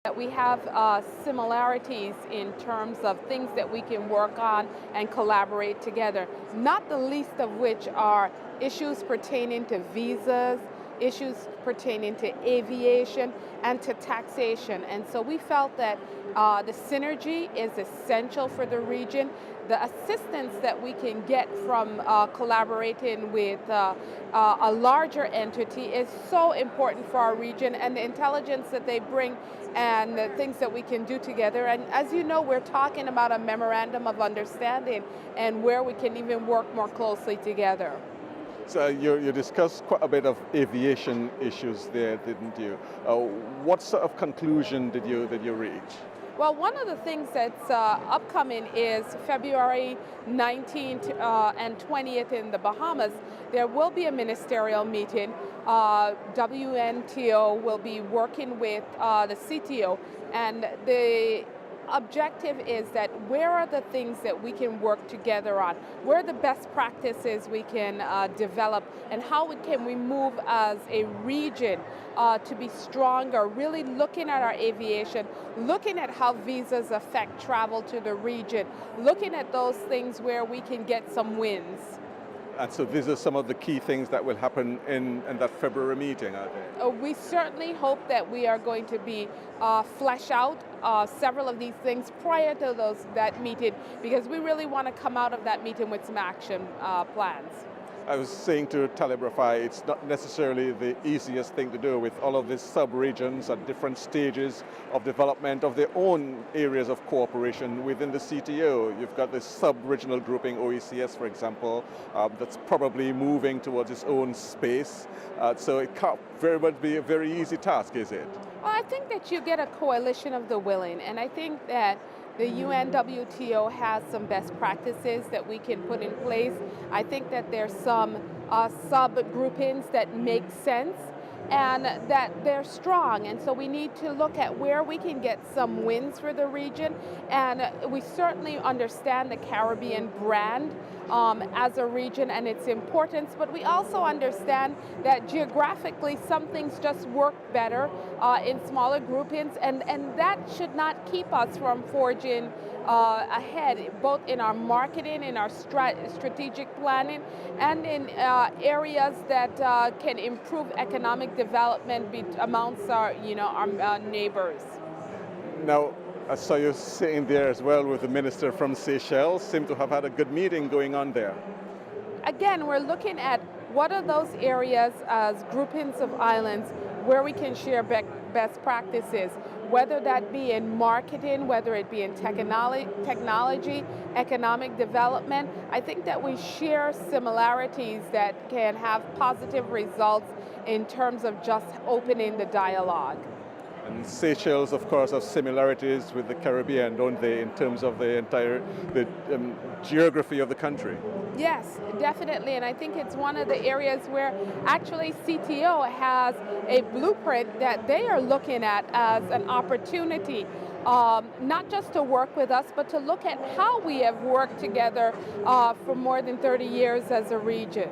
That we have similarities in terms of things that we can work on and collaborate together, not the least of which are issues pertaining to visas, issues pertaining to aviation, and to taxation. And so we felt that the synergy is essential for the region. The assistance that we can get from collaborating with a larger entity is so important for our region, and the intelligence that they bring and the things that we can do together. And as you know, we're talking about a Memorandum of Understanding and where we can even work more closely together. So you discussed quite a bit of aviation issues there, didn't you? What sort of conclusion did you reach? Well, one of the things that's upcoming is February 19th and 20th in the Bahamas. There will be a ministerial meeting. WNTO will be working with the CTO, and the objective is that where are the things that we can work together on? Where are the best practices we can develop, and how can we move as a region to be stronger, really looking at our aviation, looking at how visas affect travel to the region, looking at those things where we can get some wins. And so these are some of the key things that will happen in that February meeting, are they? We certainly hope that we are going to be flesh out several of these things prior to that meeting, because we really want to come out of that meeting with some action plans. I was saying to Telegraphy, it's not necessarily the easiest thing to do with all of these sub-regions at different stages of development of their own areas of cooperation within the CTO. You've got this sub-regional grouping, OECS, for example, that's probably moving towards its own space. So it can't very much be a very easy task, is it? Well, I think that you get a coalition of the willing, and I think that the UNWTO has some best practices that we can put in place. I think that there's some sub-groupings that make sense and that they're strong, and so we need to look at where we can get some wins for the region. And we certainly understand the Caribbean brand as a region and its importance, but we also understand that geographically some things just work better in smaller groupings, and that should not keep us from forging ahead, both in our marketing, in our strategic planning, and in areas that can improve economic development amongst our neighbors. Now, I saw you sitting there as well with the minister from Seychelles. Seem to have had a good meeting going on there. Again, we're looking at what are those areas as groupings of islands where we can share best practices, whether that be in marketing, whether it be in technology, economic development. I think that we share similarities that can have positive results in terms of just opening the dialogue. And Seychelles, of course, have similarities with the Caribbean, don't they, in terms of the entire geography of the country? Yes, definitely, and I think it's one of the areas where actually CTO has a blueprint that they are looking at as an opportunity, not just to work with us, but to look at how we have worked together for more than 30 years as a region.